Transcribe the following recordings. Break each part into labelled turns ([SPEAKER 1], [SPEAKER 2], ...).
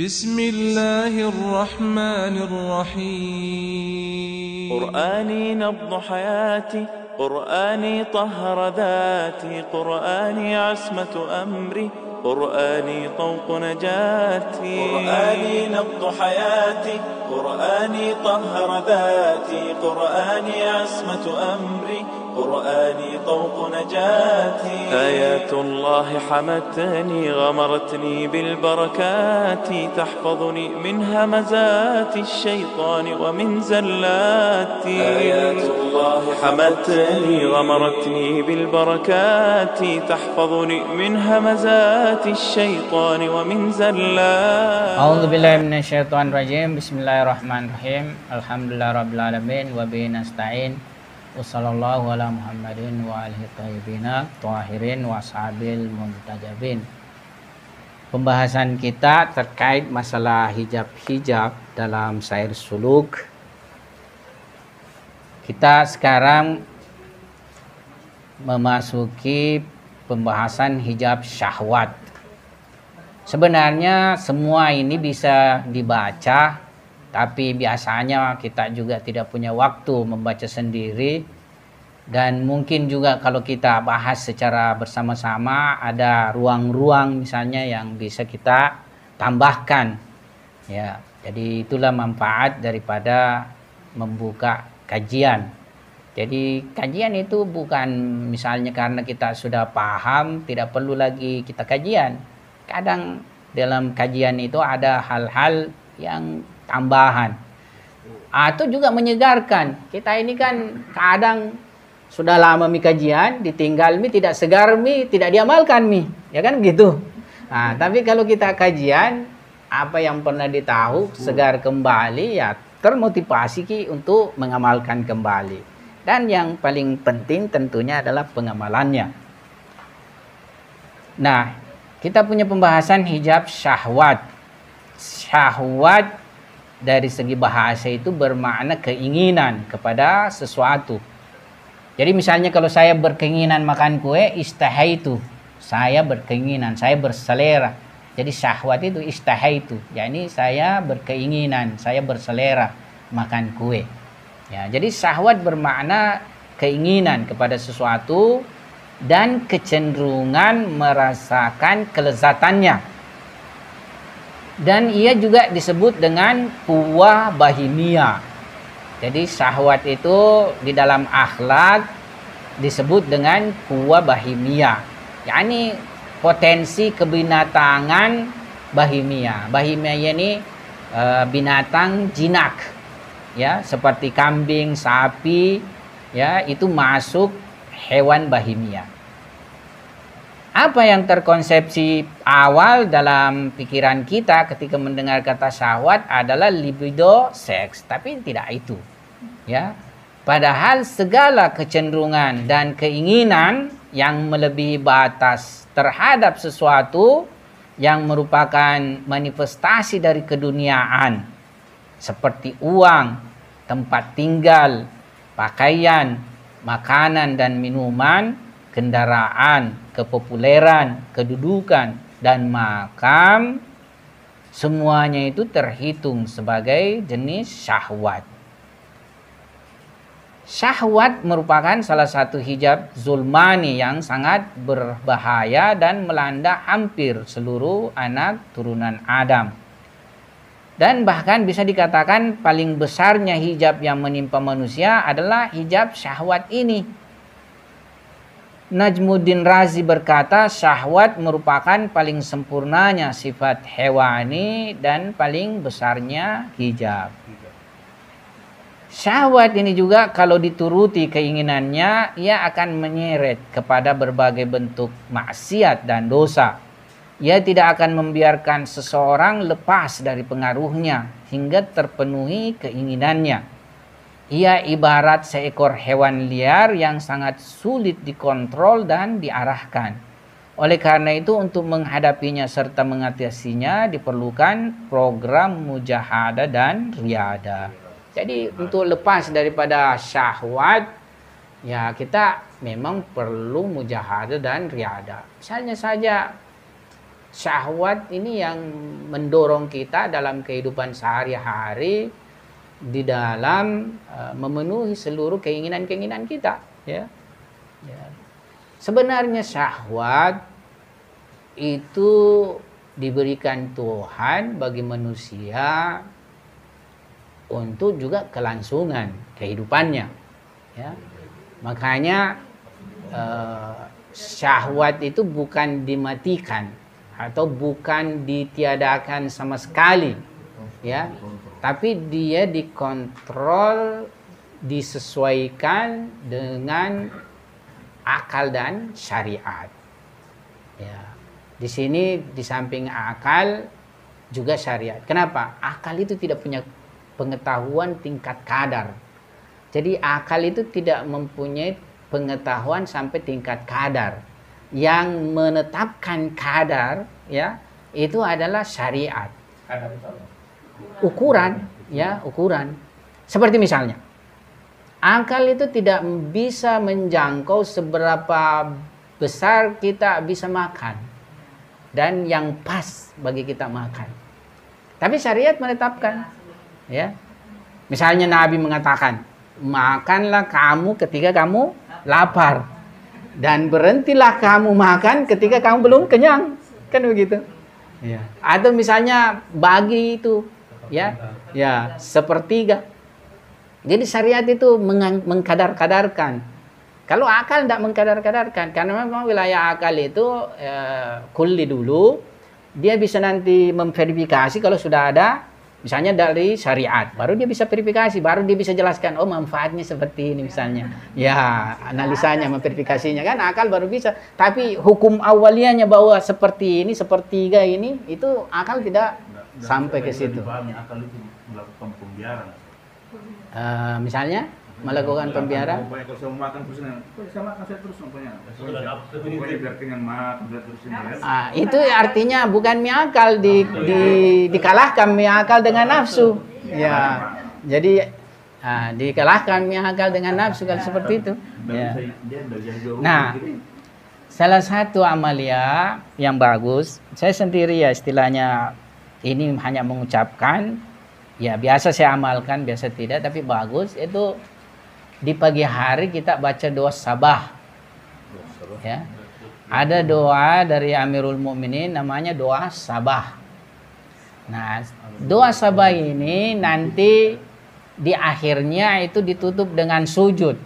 [SPEAKER 1] بسم الله الرحمن الرحيم
[SPEAKER 2] قرآني نبض حياتي، قرآني طهر ذاتي، قرآني عصمة أمري، قرآني طوق نجاتي. قرآني نبض حياتي، قرآني طهر ذاتي، قرآني عصمة أمري، قرآني طوق نجاتي. آيات الله حمتني، غمرتني بالبركات، تحفظني من همزات الشيطان ومن زلاتي. آيات الله حمتني، غمرتني بالبركات، تحفظني من همزات الشيطان ومن زلاتي.
[SPEAKER 3] أعوذ بالله من الشيطان الرجيم. Bismillahirrahmanirrahim. Alhamdulillah alamin wa bihi nasta'in. Wassallallahu ala Muhammadin wa alihi thayyibin tahirin wa ashabil muntajabin. Pembahasan kita terkait masalah hijab-hijab dalam Sair Suluk. Kita sekarang memasuki pembahasan hijab syahwat. Sebenarnya semua ini bisa dibaca, tapi biasanya kita juga tidak punya waktu membaca sendiri. Dan mungkin juga kalau kita bahas secara bersama-sama ada ruang-ruang misalnya yang bisa kita tambahkan. Ya, jadi itulah manfaat daripada membuka kajian. Jadi kajian itu bukan misalnya karena kita sudah paham tidak perlu lagi kita kajian. Kadang dalam kajian itu ada hal-hal yang tambahan. Atau juga menyegarkan. Kita ini kan kadang sudah lama mi kajian, ditinggal mi tidak segar mi, tidak diamalkan mi. Ya kan begitu. Nah, tapi kalau kita kajian, apa yang pernah ditahu segar kembali, ya termotivasi ki untuk mengamalkan kembali. Dan yang paling penting tentunya adalah pengamalannya. Nah, kita punya pembahasan hijab syahwat. Syahwat dari segi bahasa itu bermakna keinginan kepada sesuatu. Jadi misalnya kalau saya berkeinginan makan kue, istahaitu. Saya berkeinginan, saya berselera. Jadi syahwat itu istahaitu. Yani saya berkeinginan, saya berselera makan kue. Ya, jadi syahwat bermakna keinginan kepada sesuatu dan kecenderungan merasakan kelezatannya. Dan ia juga disebut dengan quwwah bahimiyah. Jadi syahwat itu di dalam akhlak disebut dengan quwwah bahimiyah. Yani potensi kebinatangan bahimiyah. Bahimiyah ini binatang jinak. Ya, seperti kambing, sapi, ya, itu masuk hewan bahimiyah. Apa yang terkonsepsi awal dalam pikiran kita ketika mendengar kata syahwat adalah libido, seks, tapi tidak itu. Ya. Padahal segala kecenderungan dan keinginan yang melebihi batas terhadap sesuatu yang merupakan manifestasi dari keduniaan seperti uang, tempat tinggal, pakaian, makanan dan minuman, kendaraan, kepopuleran, kedudukan, dan makam, semuanya itu terhitung sebagai jenis syahwat. Syahwat merupakan salah satu hijab zulmani yang sangat berbahaya dan melanda hampir seluruh anak turunan Adam. Dan bahkan bisa dikatakan paling besarnya hijab yang menimpa manusia adalah hijab syahwat ini. Najmuddin Razi berkata, syahwat merupakan paling sempurnanya sifat hewani dan paling besarnya hijab. Syahwat ini juga kalau dituruti keinginannya, ia akan menyeret kepada berbagai bentuk maksiat dan dosa. Ia tidak akan membiarkan seseorang lepas dari pengaruhnya hingga terpenuhi keinginannya. Ia ibarat seekor hewan liar yang sangat sulit dikontrol dan diarahkan. Oleh karena itu untuk menghadapinya serta mengatasinya diperlukan program mujahadah dan riadah. Jadi untuk lepas daripada syahwat, ya kita memang perlu mujahadah dan riadah. Misalnya saja syahwat ini yang mendorong kita dalam kehidupan sehari-hari di dalam memenuhi seluruh keinginan-keinginan kita, ya. Ya. Sebenarnya syahwat itu diberikan Tuhan bagi manusia untuk juga kelangsungan kehidupannya, ya. Makanya syahwat itu bukan dimatikan atau bukan ditiadakan sama sekali, ya, tapi dia dikontrol, disesuaikan dengan akal dan syariat, ya. Di sini di samping akal juga syariat. Kenapa? Akal itu tidak punya pengetahuan tingkat kadar. Jadi akal itu tidak mempunyai pengetahuan sampai tingkat kadar. Yang menetapkan kadar, ya, itu adalah syariat. Ukuran, ya, ukuran. Seperti misalnya, akal itu tidak bisa menjangkau seberapa besar kita bisa makan dan yang pas bagi kita makan. Tapi syariat menetapkan, ya. Misalnya Nabi mengatakan, makanlah kamu ketika kamu lapar. Dan berhentilah kamu makan ketika kamu belum kenyang, kan begitu? Ya. Atau misalnya bagi itu, ya, ya sepertiga. Jadi syariat itu mengkadar-kadarkan. Kalau akal tidak mengkadar-kadarkan, karena memang wilayah akal itu kulli dulu, dia bisa nanti memverifikasi kalau sudah ada. Misalnya dari syariat, baru dia bisa verifikasi, baru dia bisa jelaskan, oh manfaatnya seperti ini misalnya. Ya, analisanya, memverifikasinya kan akal baru bisa. Tapi hukum awalnya bahwa seperti ini, sepertiga ini, itu akal tidak sampai ke situ.
[SPEAKER 4] Akal itu melakukan pembiaran.
[SPEAKER 3] Misalnya melakukan pembiaran.
[SPEAKER 4] Kalau saya makan terus, saya makan saya terus pokoknya. Pokoknya biar kenyang makan terus ini.
[SPEAKER 3] Itu artinya bukan miakal dikalahkan miakal dengan nafsu. Ya. Jadi dikalahkan miakal dengan nafsu kalau seperti itu. Ya. Nah, salah satu amalia yang bagus, saya sendiri ya istilahnya ini hanya mengucapkan, ya biasa saya amalkan, biasa tidak, tapi bagus itu. Di pagi hari kita baca doa sabah, ya. Ada doa dari Amirul Mukminin namanya doa sabah. Nah, doa sabah ini nanti di akhirnya itu ditutup dengan sujud.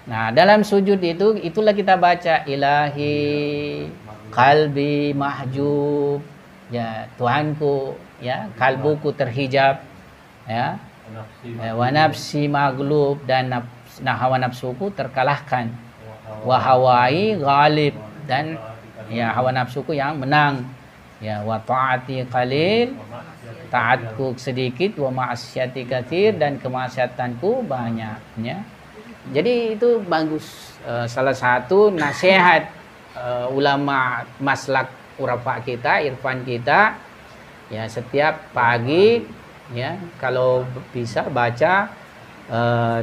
[SPEAKER 3] Nah, dalam sujud itu itulah kita baca ilahi qalbi mahjub, ya Tuhanku, ya kalbuku terhijab, ya. Wa nafsi maghlub, dan hawa nafsuku terkalahkan. Wa hawai ghalib, dan ya hawa nafsuku yang menang. Ya wa taati qalil, taatku sedikit, wa ma'asyati katsir, dan kemaksiatanku banyak, ya. Jadi itu bagus, salah satu nasihat ulama maslak urafa kita, irfan kita, ya setiap pagi, ya kalau bisa baca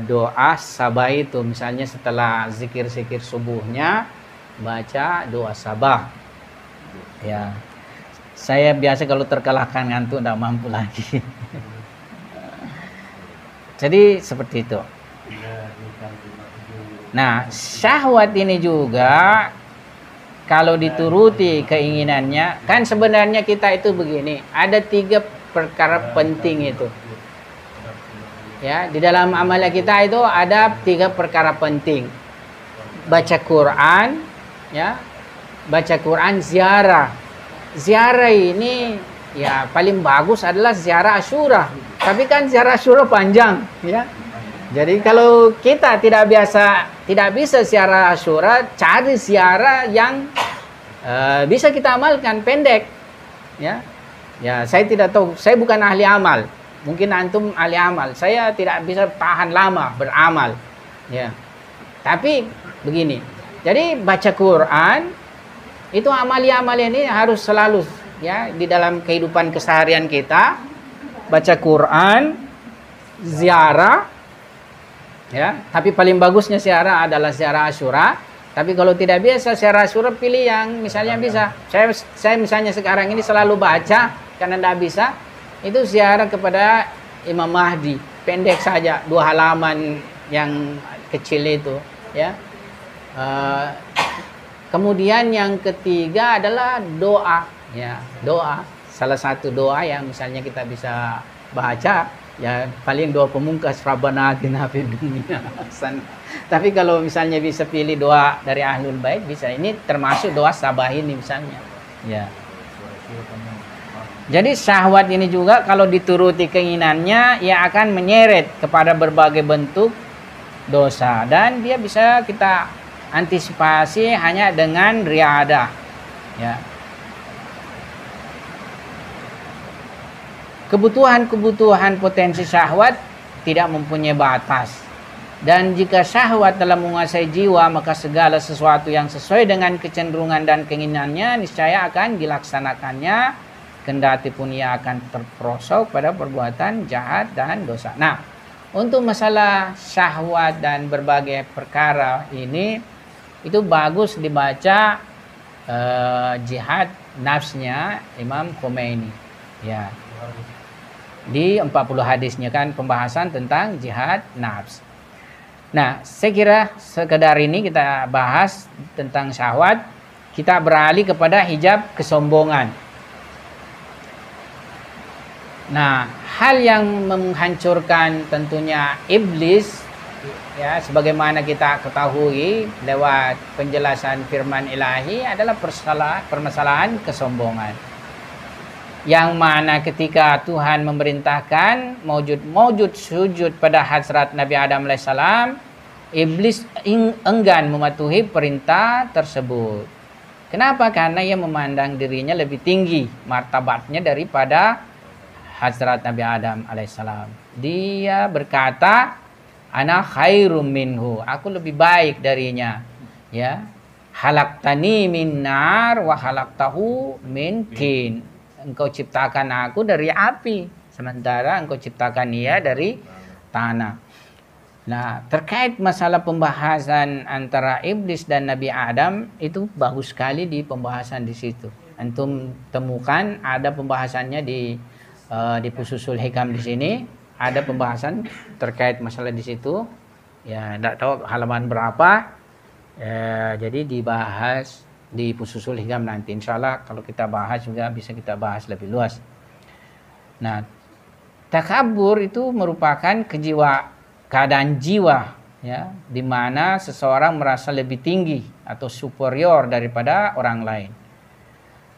[SPEAKER 3] doa sabah itu, misalnya setelah zikir-zikir subuhnya baca doa sabah, ya. Saya biasa kalau terkalahkan ngantuk tidak mampu lagi. Jadi seperti itu. Nah, syahwat ini juga kalau dituruti keinginannya, kan sebenarnya kita itu begini, ada 3 perkara penting itu, ya. Di dalam amalan kita itu ada 3 perkara penting: baca Quran, ya, baca Quran, ziarah. Ziarah ini ya paling bagus adalah ziarah Asyura, tapi kan ziarah Asyura panjang, ya. Jadi kalau kita tidak bisa ziarah Asyura, cari ziarah yang bisa kita amalkan, pendek, ya. Ya, saya tidak tahu, saya bukan ahli amal. Mungkin antum ahli amal. Saya tidak bisa tahan lama beramal. Ya. Tapi begini. Jadi baca Quran itu amalia-amalia ini harus selalu, ya, di dalam kehidupan keseharian kita. Baca Quran, ziarah, ya. Tapi paling bagusnya ziarah adalah ziarah Asyura. Tapi kalau tidak biasa secara surat pilih yang misalnya bisa. Saya misalnya sekarang ini selalu baca karena tidak bisa. Itu ziarah kepada Imam Mahdi. Pendek saja 2 halaman yang kecil itu, ya. Kemudian yang ketiga adalah doa, ya, doa. Salah satu doa yang misalnya kita bisa baca, ya paling doa pemungkas, Rabbana atina fid dunya hasanah. Tapi kalau misalnya bisa pilih doa dari Ahlul Bait bisa. Ini termasuk doa sabah ini misalnya, ya. Jadi syahwat ini juga kalau dituruti keinginannya, ia akan menyeret kepada berbagai bentuk dosa, dan dia bisa kita antisipasi hanya dengan riadah, ya. Kebutuhan potensi syahwat tidak mempunyai batas, dan jika syahwat telah menguasai jiwa, maka segala sesuatu yang sesuai dengan kecenderungan dan keinginannya niscaya akan dilaksanakannya, kendati pun ia akan terperosok pada perbuatan jahat dan dosa. Nah, untuk masalah syahwat dan berbagai perkara ini, itu bagus dibaca jihad nafsnya Imam Khomeini, ya. Di 40 hadisnya kan pembahasan tentang jihad nafs. Nah, saya kira sekedar ini kita bahas tentang syahwat. Kita beralih kepada hijab kesombongan. Nah, hal yang menghancurkan tentunya iblis, ya, sebagaimana kita ketahui lewat penjelasan firman ilahi, adalah permasalahan kesombongan. Yang mana ketika Tuhan memerintahkan maujud sujud pada hasrat Nabi Adam alaihissalam, iblis enggan mematuhi perintah tersebut. Kenapa? Karena ia memandang dirinya lebih tinggi martabatnya daripada hasrat Nabi Adam alaihissalam. Dia berkata, ana khairum minhu, aku lebih baik darinya, ya. Halaktani min nar wa halaktahu min tin. Engkau ciptakan aku dari api, sementara engkau ciptakan ia dari tanah. Nah, terkait masalah pembahasan antara iblis dan Nabi Adam, itu bagus sekali di pembahasan di situ. Antum temukan ada pembahasannya di Fususul Hikam di sini, ada pembahasan terkait masalah di situ. Ya, tidak tahu halaman berapa. Jadi dibahas di Fususul Hikam nanti. Insya Allah kalau kita bahas juga bisa kita bahas lebih luas. Nah, takabur itu merupakan keadaan jiwa, ya, di mana seseorang merasa lebih tinggi atau superior daripada orang lain.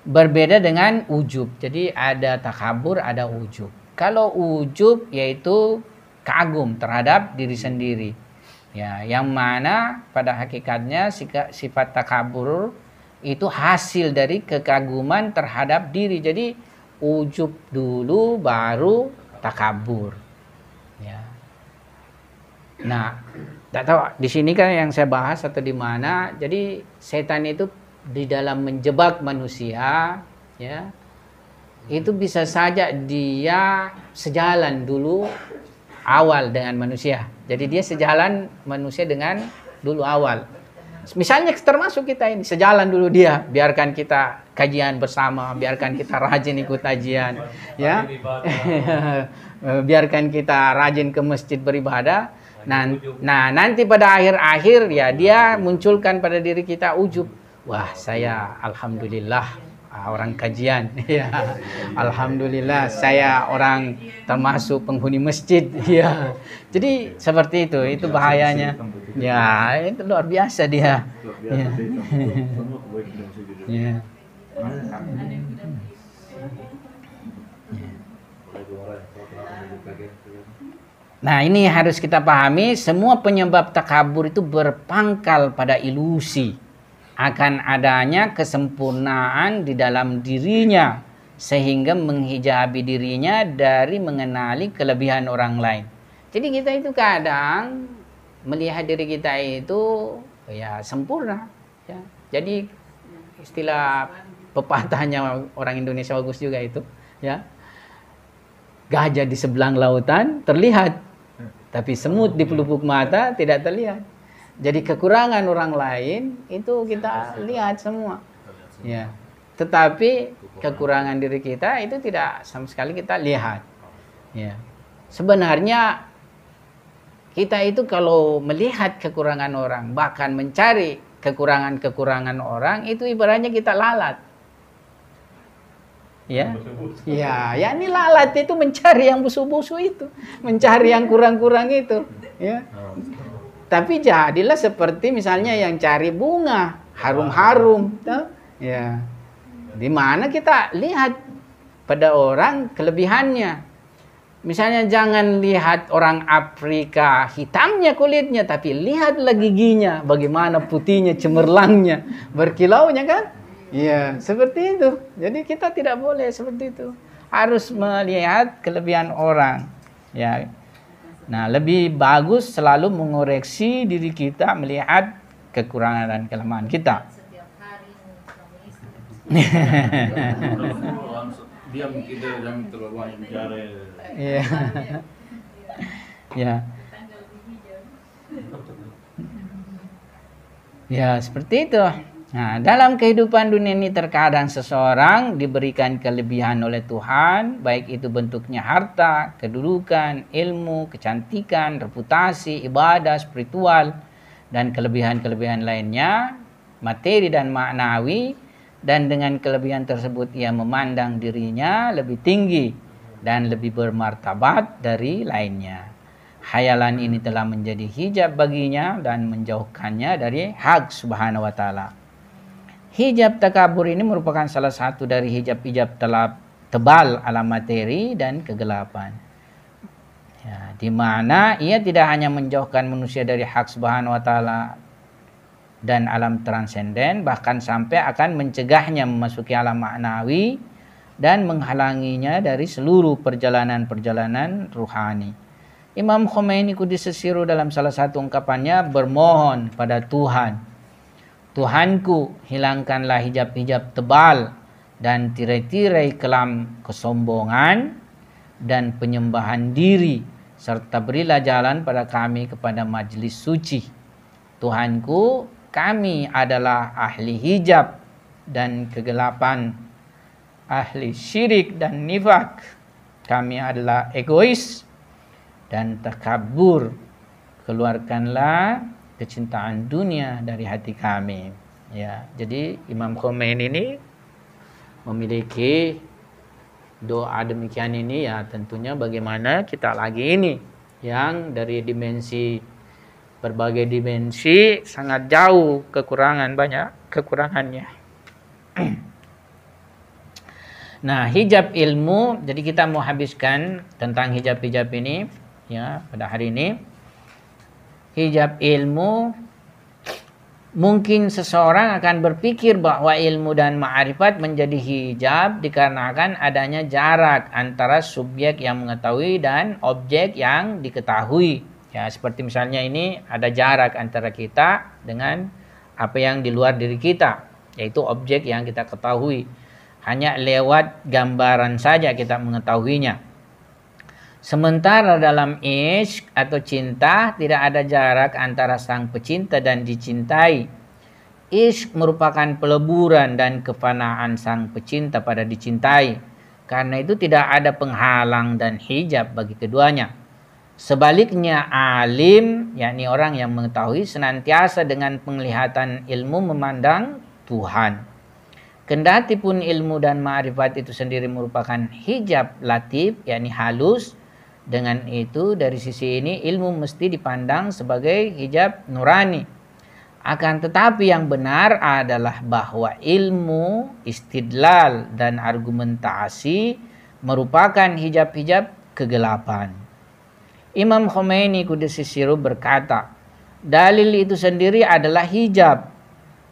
[SPEAKER 3] Berbeda dengan ujub. Jadi ada takabur, ada ujub. Kalau ujub yaitu kagum terhadap diri sendiri, ya, yang mana pada hakikatnya sifat takabur itu hasil dari kekaguman terhadap diri. Jadi ujub dulu baru takabur, ya. Nah, tak tahu di sini kan yang saya bahas atau di mana. Jadi setan itu di dalam menjebak manusia, ya, itu bisa saja dia sejalan dulu awal dengan manusia. Jadi dia sejalan manusia dengan dulu awal. Misalnya termasuk kita ini sejalan dulu dia, biarkan kita kajian bersama, biarkan kita rajin ikut kajian, ya. Biarkan kita rajin ke masjid beribadah. Nah, nanti pada akhir-akhir ya dia munculkan pada diri kita ujub. Wah, saya alhamdulillah orang kajian, ya. Alhamdulillah saya orang termasuk penghuni masjid, ya. Jadi seperti itu bahayanya. Ya, itu luar biasa dia. Ya. Ya. Nah, ini harus kita pahami, semua penyebab takabur itu berpangkal pada ilusi akan adanya kesempurnaan di dalam dirinya, sehingga menghijabi dirinya dari mengenali kelebihan orang lain. Jadi kita itu kadang melihat diri kita itu ya sempurna, ya. Jadi istilah pepatahnya orang Indonesia bagus juga itu, ya. Gajah di sebelah lautan terlihat, tapi semut di pelupuk mata tidak terlihat. Jadi kekurangan orang lain itu kita lihat semua. Ya. Tetapi kekurangan diri kita itu tidak sama sekali kita lihat. Ya. Sebenarnya kita itu kalau melihat kekurangan orang, bahkan mencari kekurangan-kekurangan orang, itu ibaratnya kita lalat. Ya. Ya, ini lalat itu mencari yang busu-busu itu, mencari yang kurang-kurang itu, ya. Tapi jadilah seperti misalnya yang cari bunga harum-harum, ya. Di mana kita lihat pada orang kelebihannya. Misalnya jangan lihat orang Afrika hitamnya kulitnya, tapi lihatlah giginya, bagaimana putihnya, cemerlangnya, berkilaunya kan? Iya, seperti itu. Jadi kita tidak boleh seperti itu. Harus melihat kelebihan orang, ya. Nah, lebih bagus selalu mengoreksi diri kita, melihat kekurangan dan kelemahan kita.
[SPEAKER 5] Setiap hari
[SPEAKER 4] Diam kita jangan terlalu banyak bicara.
[SPEAKER 3] Iya. Ya. Ya, seperti itu. Nah, dalam kehidupan dunia ini terkadang seseorang diberikan kelebihan oleh Tuhan, baik itu bentuknya harta, kedudukan, ilmu, kecantikan, reputasi, ibadah, spiritual, dan kelebihan-kelebihan lainnya, materi dan maknawi, dan dengan kelebihan tersebut ia memandang dirinya lebih tinggi dan lebih bermartabat dari lainnya. Khayalan ini telah menjadi hijab baginya dan menjauhkannya dari hak Subhanahu wa Ta'ala. Hijab takabur ini merupakan salah satu dari hijab-hijab tebal alam materi dan kegelapan. Ya, di mana ia tidak hanya menjauhkan manusia dari hak Subhanahu wa Ta'ala dan alam transenden, bahkan sampai akan mencegahnya memasuki alam maknawi dan menghalanginya dari seluruh perjalanan-perjalanan ruhani. Imam Khomeini Qudsi Sirruh dalam salah satu ungkapannya bermohon pada Tuhan, Tuhanku, hilangkanlah hijab-hijab tebal dan tirai-tirai kelam kesombongan dan penyembahan diri, serta berilah jalan pada kami kepada majlis suci. Tuhanku, kami adalah ahli hijab dan kegelapan, ahli syirik dan nifak. Kami adalah egois dan takabur. Keluarkanlah kecintaan dunia dari hati kami. Ya, jadi Imam Khomeini ini memiliki doa demikian ini, ya tentunya bagaimana kita lagi ini yang dari dimensi berbagai dimensi sangat jauh kekurangan, banyak kekurangannya. Nah, hijab ilmu, jadi kita mau habiskan tentang hijab-hijab ini ya pada hari ini. Hijab ilmu, mungkin seseorang akan berpikir bahwa ilmu dan ma'rifat menjadi hijab dikarenakan adanya jarak antara subjek yang mengetahui dan objek yang diketahui. Ya, seperti misalnya ini ada jarak antara kita dengan apa yang di luar diri kita, yaitu objek yang kita ketahui. Hanya lewat gambaran saja kita mengetahuinya. Sementara dalam ishq atau cinta tidak ada jarak antara sang pecinta dan dicintai. Ishq merupakan peleburan dan kefanaan sang pecinta pada dicintai. Karena itu tidak ada penghalang dan hijab bagi keduanya. Sebaliknya alim, yakni orang yang mengetahui, senantiasa dengan penglihatan ilmu memandang Tuhan. Kendati pun ilmu dan ma'rifat itu sendiri merupakan hijab latif, yakni halus, dengan itu dari sisi ini ilmu mesti dipandang sebagai hijab nurani. Akan tetapi yang benar adalah bahwa ilmu, istidlal dan argumentasi merupakan hijab-hijab kegelapan. Imam Khomeini Qudsi Sirruh berkata, dalil itu sendiri adalah hijab,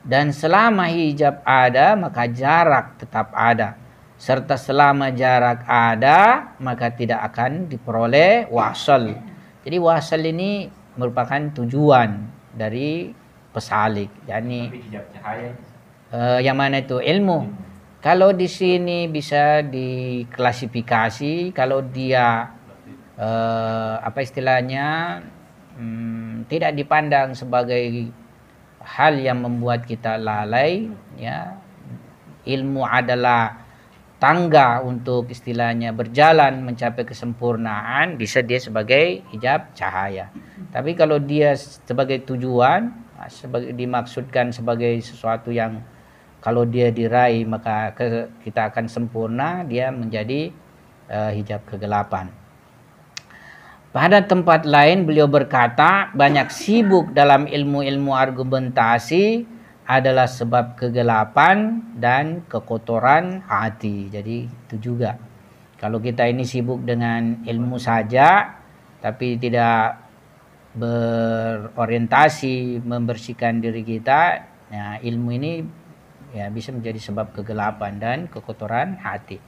[SPEAKER 3] dan selama hijab ada maka jarak tetap ada. Serta selama jarak ada maka tidak akan diperoleh wasal. Jadi wasal ini merupakan tujuan dari pesalik. Yani yang mana itu ilmu. Kalau di sini bisa diklasifikasi, kalau dia apa istilahnya tidak dipandang sebagai hal yang membuat kita lalai, ya. Ilmu adalah tangga untuk istilahnya berjalan mencapai kesempurnaan, bisa dia sebagai hijab cahaya. Tapi kalau dia sebagai tujuan, dimaksudkan sebagai sesuatu yang kalau dia diraih maka kita akan sempurna, dia menjadi hijab kegelapan. Pada tempat lain beliau berkata, banyak sibuk dalam ilmu-ilmu argumentasi adalah sebab kegelapan dan kekotoran hati. Jadi itu juga. Kalau kita ini sibuk dengan ilmu saja, tapi tidak berorientasi membersihkan diri kita, nah ilmu ini ya bisa menjadi sebab kegelapan dan kekotoran hati.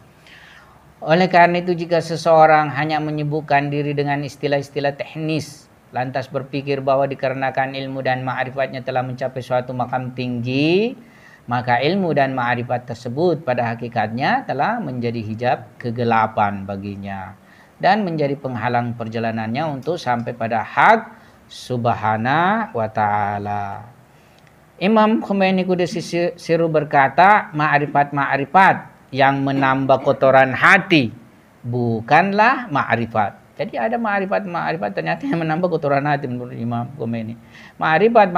[SPEAKER 3] Oleh karena itu, jika seseorang hanya menyibukkan diri dengan istilah-istilah teknis, lantas berpikir bahwa dikarenakan ilmu dan ma'rifatnya telah mencapai suatu makam tinggi, maka ilmu dan ma'rifat tersebut pada hakikatnya telah menjadi hijab kegelapan baginya dan menjadi penghalang perjalanannya untuk sampai pada hak Subhanahu wa ta'ala. Imam Khomeini Qudsi Siru berkata, ma'rifat yang menambah kotoran hati bukanlah ma'rifat. Jadi ada ma'rifat ternyata yang menambah kotoran hati menurut Imam Khomeini. Ma'rifat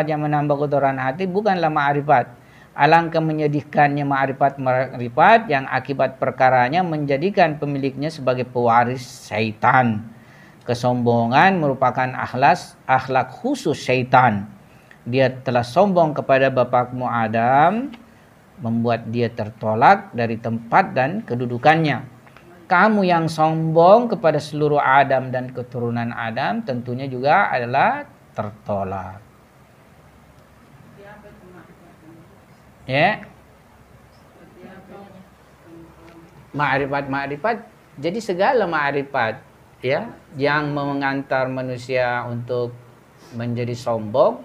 [SPEAKER 3] yang menambah kotoran hati bukanlah ma'rifat. Alangkah menyedihkannya ma'rifat yang akibat perkaranya menjadikan pemiliknya sebagai pewaris syaitan. Kesombongan merupakan akhlak khusus syaitan. Dia telah sombong kepada bapakmu Adam, membuat dia tertolak dari tempat dan kedudukannya. Kamu yang sombong kepada seluruh Adam dan keturunan Adam tentunya juga adalah tertolak. Ya. Ma'rifat. Jadi segala ma'rifat ya yang mengantar manusia untuk menjadi sombong,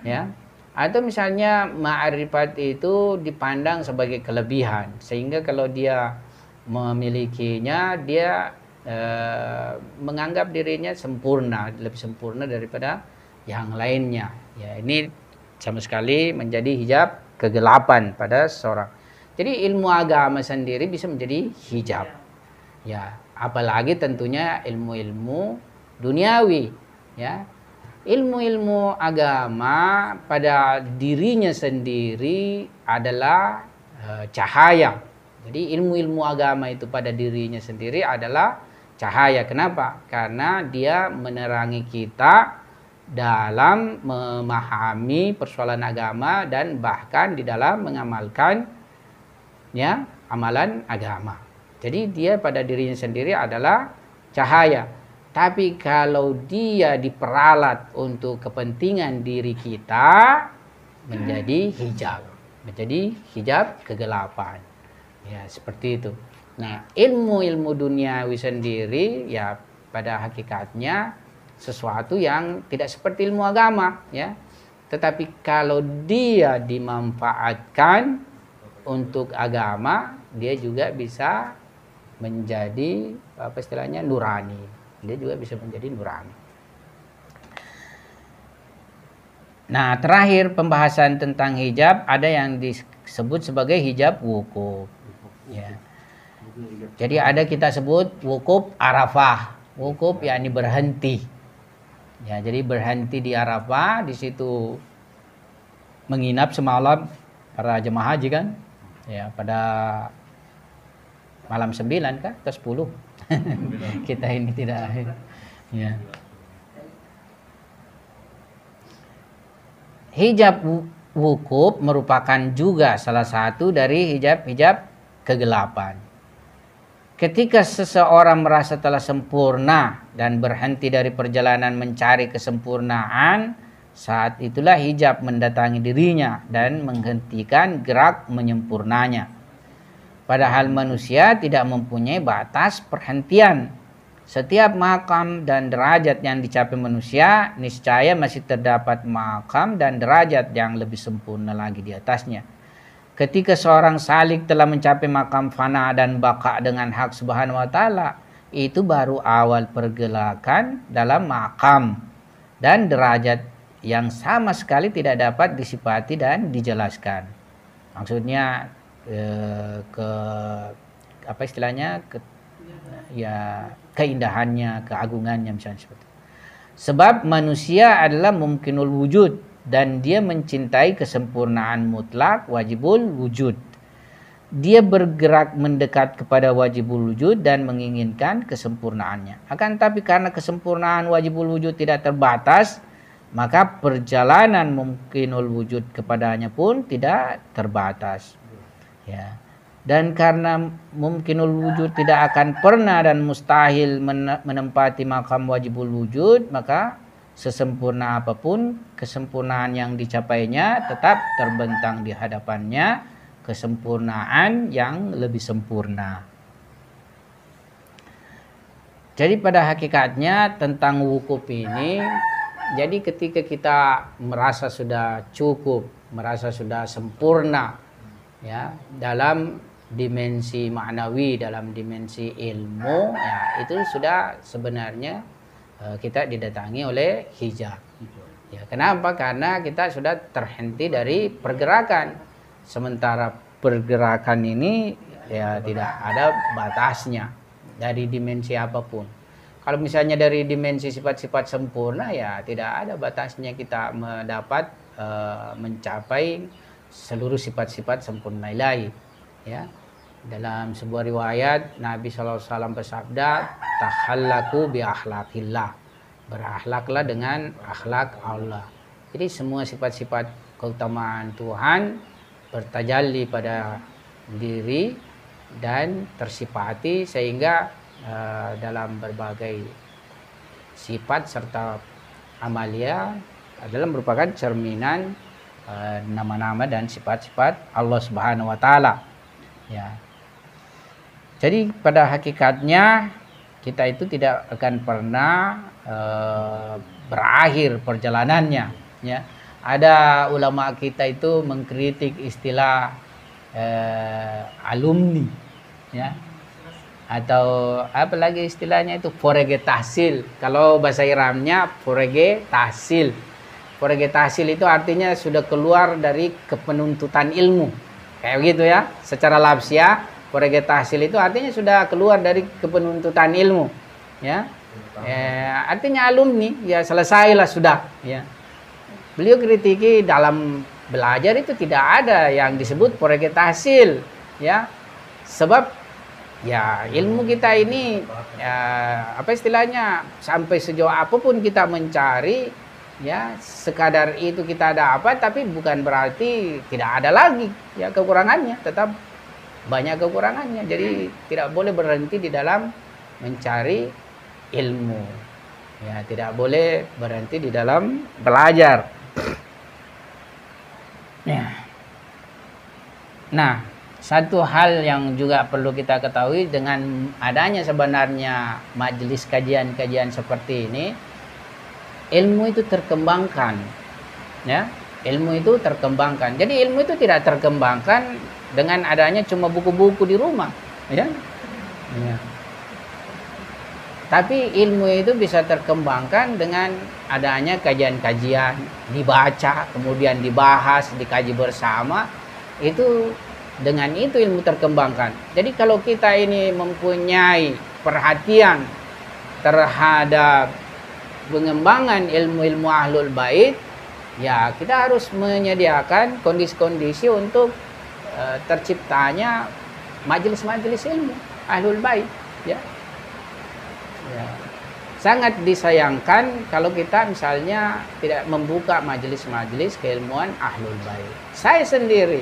[SPEAKER 3] ya. Atau misalnya ma'rifat itu dipandang sebagai kelebihan, sehingga kalau dia memilikinya, dia menganggap dirinya sempurna, lebih sempurna daripada yang lainnya. Ya, ini sama sekali menjadi hijab kegelapan pada seorang. Jadi ilmu agama sendiri bisa menjadi hijab. Ya, apalagi tentunya ilmu-ilmu duniawi, ya. Ilmu-ilmu agama pada dirinya sendiri adalah cahaya. Jadi ilmu-ilmu agama itu pada dirinya sendiri adalah cahaya. Kenapa? Karena dia menerangi kita dalam memahami persoalan agama dan bahkan di dalam mengamalkan ya amalan agama. Jadi dia pada dirinya sendiri adalah cahaya. Tapi kalau dia diperalat untuk kepentingan diri kita, menjadi hijab. Menjadi hijab kegelapan. Ya, seperti itu. Nah, ilmu-ilmu duniawi sendiri ya pada hakikatnya sesuatu yang tidak seperti ilmu agama, ya. Tetapi kalau dia dimanfaatkan untuk agama, dia juga bisa menjadi apa istilahnya nurani. Dia juga bisa menjadi nurani. Nah, terakhir pembahasan tentang hijab, ada yang disebut sebagai hijab wukuf. Ya. Jadi ada kita sebut wukuf Arafah. Wukuf yakni berhenti. Ya, jadi berhenti di Arafah, di situ menginap semalam para jemaah haji kan. Ya, pada malam 9 kah atau 10. Kita ini tidak. Ya. Hijab wukuf merupakan juga salah satu dari hijab-hijab kegelapan. Ketika seseorang merasa telah sempurna dan berhenti dari perjalanan mencari kesempurnaan, saat itulah hijab mendatangi dirinya dan menghentikan gerak menyempurnanya. Padahal manusia tidak mempunyai batas perhentian. Setiap makam dan derajat yang dicapai manusia, niscaya masih terdapat makam dan derajat yang lebih sempurna lagi di atasnya. Ketika seorang salik telah mencapai makam fana dan baka dengan hak Subhanahu wa ta'ala, itu baru awal pergelakan dalam makam. dan derajat yang sama sekali tidak dapat disifati dan dijelaskan. Maksudnya apa istilahnya, ya keindahannya, keagungannya misalnya seperti itu. Sebab manusia adalah mumkinul wujud dan dia mencintai kesempurnaan mutlak wajibul wujud. Dia bergerak mendekat kepada wajibul wujud dan menginginkan kesempurnaannya. Akan tapi karena kesempurnaan wajibul wujud tidak terbatas, maka perjalanan mumkinul wujud kepadanya pun tidak terbatas. Ya. Dan karena mumkinul wujud tidak akan pernah dan mustahil menempati makam wajibul wujud, maka sesempurna apapun kesempurnaan yang dicapainya tetap terbentang di hadapannya kesempurnaan yang lebih sempurna. Jadi pada hakikatnya tentang wukuf ini, jadi ketika kita merasa sudah cukup, merasa sudah sempurna, ya, dalam dimensi maknawi, dalam dimensi ilmu, ya, itu sudah sebenarnya kita didatangi oleh hijab. Ya, kenapa? Karena kita sudah terhenti dari pergerakan. Sementara pergerakan ini ya tidak ada batasnya dari dimensi apapun. Kalau misalnya dari dimensi sifat-sifat sempurna, ya tidak ada batasnya kita mencapai seluruh sifat-sifat sempurna ilahi. Ya, dalam sebuah riwayat Nabi SAW bersabda, "Takhallaku bi akhlaqillah." Berakhlaklah dengan akhlak Allah. Jadi semua sifat-sifat keutamaan Tuhan bertajalli pada diri dan tersifati sehingga dalam berbagai sifat serta amalia adalah merupakan cerminan nama-nama dan sifat-sifat Allah Subhanahu wa taala. Ya. Jadi pada hakikatnya kita itu tidak akan pernah berakhir perjalanannya, ya. Ada ulama kita itu mengkritik istilah alumni, ya. Atau apa lagi istilahnya itu, forege tahsil. Kalau bahasa Iramnya forege tahsil. Forege tahsil itu artinya sudah keluar dari kepenuntutan ilmu. Kayak begitu ya. Secara lafziah, forege tahsil itu artinya sudah keluar dari kepenuntutan ilmu. Ya. Artinya alumni, ya selesailah sudah, ya. Beliau kritiki dalam belajar itu tidak ada yang disebut forege tahsil, ya. Sebab ya ilmu kita ini ya, apa istilahnya, sampai sejauh apapun kita mencari, ya sekadar itu kita dapat, tapi bukan berarti tidak ada lagi ya kekurangannya, tetap banyak kekurangannya. Jadi tidak boleh berhenti di dalam mencari ilmu, ya tidak boleh berhenti di dalam belajar. Ya. Nah, satu hal yang juga perlu kita ketahui dengan adanya sebenarnya majelis kajian-kajian seperti ini, ilmu itu terkembangkan, ya. Ilmu itu terkembangkan. Jadi ilmu itu tidak terkembangkan dengan adanya cuma buku-buku di rumah, ya. Ya. Tapi ilmu itu bisa terkembangkan dengan adanya kajian-kajian, dibaca, kemudian dibahas, dikaji bersama. Itu dengan itu ilmu terkembangkan. Jadi kalau kita ini mempunyai perhatian terhadap pengembangan ilmu-ilmu ahlul bait, ya kita harus menyediakan kondisi-kondisi untuk terciptanya majelis-majelis ilmu ahlul bait, ya. Ya. Sangat disayangkan kalau kita misalnya tidak membuka majelis-majelis keilmuan ahlul bait. Saya sendiri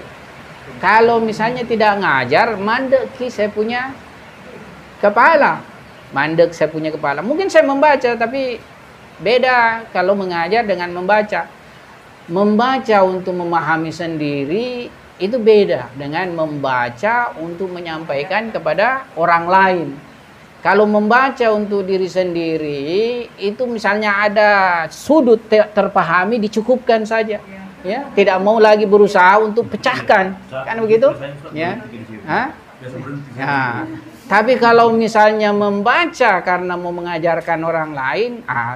[SPEAKER 3] kalau misalnya tidak ngajar, mandek saya punya kepala. Mandek saya punya kepala. Mungkin saya membaca, tapi beda kalau mengajar dengan membaca. Membaca untuk memahami sendiri itu beda dengan membaca untuk menyampaikan kepada orang lain. Kalau membaca untuk diri sendiri, itu misalnya ada sudut terpahami, dicukupkan saja. Ya, tidak mau lagi berusaha untuk pecahkan, kan begitu? Ya, ya. Tapi kalau misalnya membaca karena mau mengajarkan orang lain,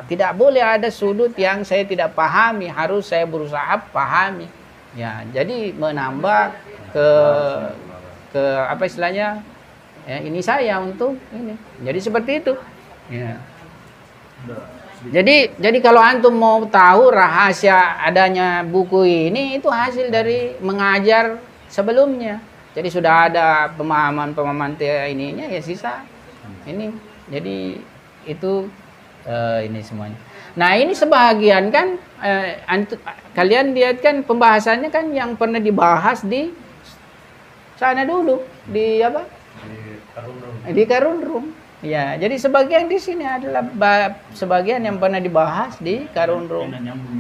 [SPEAKER 3] tidak boleh ada sudut yang saya tidak pahami, harus saya berusaha pahami. Ya, jadi menambah ke apa istilahnya? Ya, ini saya untuk ini. Jadi seperti itu. Ya. Jadi kalau antum mau tahu rahasia adanya buku ini, itu hasil dari mengajar sebelumnya. Jadi sudah ada pemahaman ininya, ya sisa ini. Jadi itu ini semuanya. Nah ini sebagian kan kalian lihat kan pembahasannya kan yang pernah dibahas di sana dulu di apa? Di Karun Room. Ya, jadi sebagian di sini adalah sebagian yang pernah dibahas di Karun Room.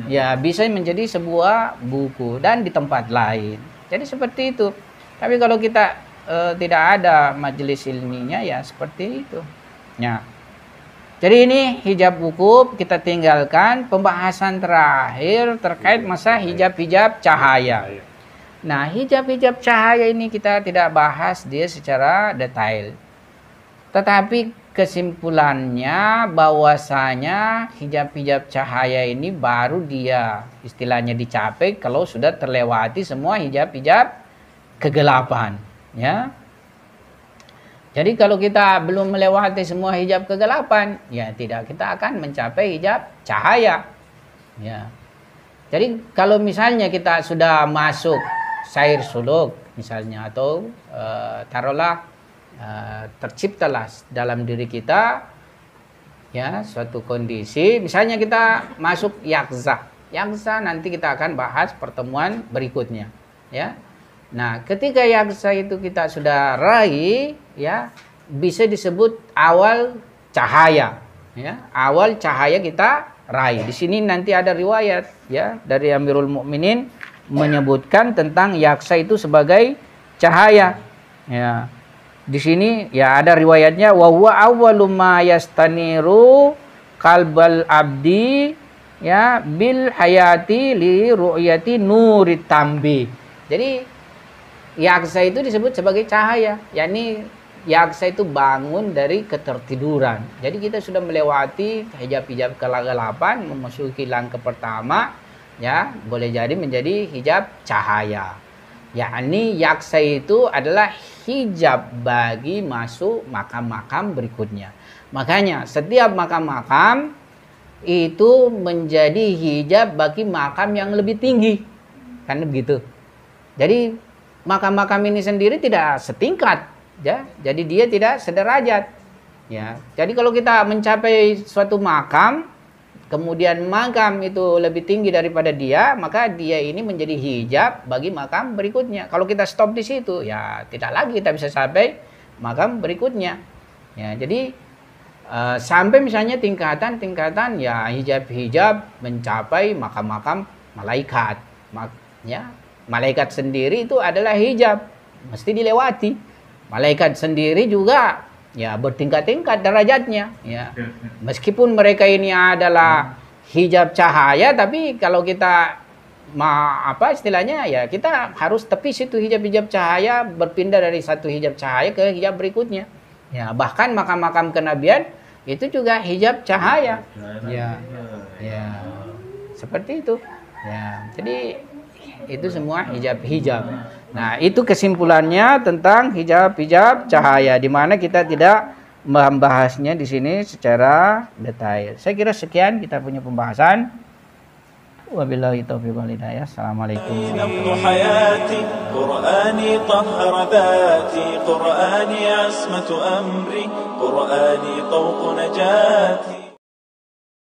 [SPEAKER 3] Ya, bisa menjadi sebuah buku dan di tempat lain. Jadi seperti itu. Tapi kalau kita tidak ada majelis ilminya, ya seperti itu. Ya. Jadi ini hijab wukuf kita tinggalkan. Pembahasan terakhir terkait masalah hijab-hijab cahaya. Nah, hijab-hijab cahaya ini kita tidak bahas dia secara detail. Tetapi kesimpulannya bahwasanya hijab-hijab cahaya ini baru dia istilahnya dicapai kalau sudah terlewati semua hijab-hijab kegelapan, ya. Jadi kalau kita belum melewati semua hijab kegelapan, ya tidak, kita akan mencapai hijab cahaya. Ya. Jadi kalau misalnya kita sudah masuk sair suluk misalnya, atau taruhlah terciptalah dalam diri kita ya suatu kondisi, misalnya kita masuk yakza nanti kita akan bahas pertemuan berikutnya, ya. Nah, ketika yakza itu kita sudah raih, ya bisa disebut awal cahaya, ya, awal cahaya kita raih. Di sini nanti ada riwayat ya dari Amirul Mukminin menyebutkan tentang yaksa itu sebagai cahaya, ya. Di sini ya ada riwayatnya, wa huwa awwalu ma yastaniru qalbal abdi ya bil hayati li ru'yati nurit tambi. Jadi yaksa itu disebut sebagai cahaya, yakni yaksa itu bangun dari ketertiduran. Jadi kita sudah melewati hijab-hijab kegelapan, memasuki langkah pertama, ya boleh jadi menjadi hijab cahaya. Yakni yaksa itu adalah hijab bagi masuk makam-makam berikutnya. Makanya setiap makam-makam itu menjadi hijab bagi makam yang lebih tinggi, kan begitu. Jadi makam-makam ini sendiri tidak setingkat, ya. Jadi dia tidak sederajat, ya. Jadi kalau kita mencapai suatu makam, kemudian makam itu lebih tinggi daripada dia, maka dia ini menjadi hijab bagi makam berikutnya. Kalau kita stop di situ, ya tidak lagi kita bisa sampai makam berikutnya. Ya, jadi sampai misalnya tingkatan-tingkatan ya hijab-hijab mencapai makam-makam malaikat. Ya, malaikat sendiri itu adalah hijab, mesti dilewati. Malaikat sendiri juga ya bertingkat-tingkat derajatnya, ya. Meskipun mereka ini adalah hijab cahaya, tapi kalau kita apa istilahnya ya kita harus tepis itu hijab-hijab cahaya, berpindah dari satu hijab cahaya ke hijab berikutnya. Ya, bahkan makam-makam kenabian itu juga hijab cahaya. Ya. Ya. Seperti itu. Ya. Jadi itu semua hijab-hijab. Nah, itu kesimpulannya tentang hijab-hijab cahaya, di mana kita tidak membahasnya di sini secara detail. Saya kira sekian kita punya pembahasan. Wabillahi taufiq wal hidayah. Assalamualaikum warahmatullahi wabarakatuh.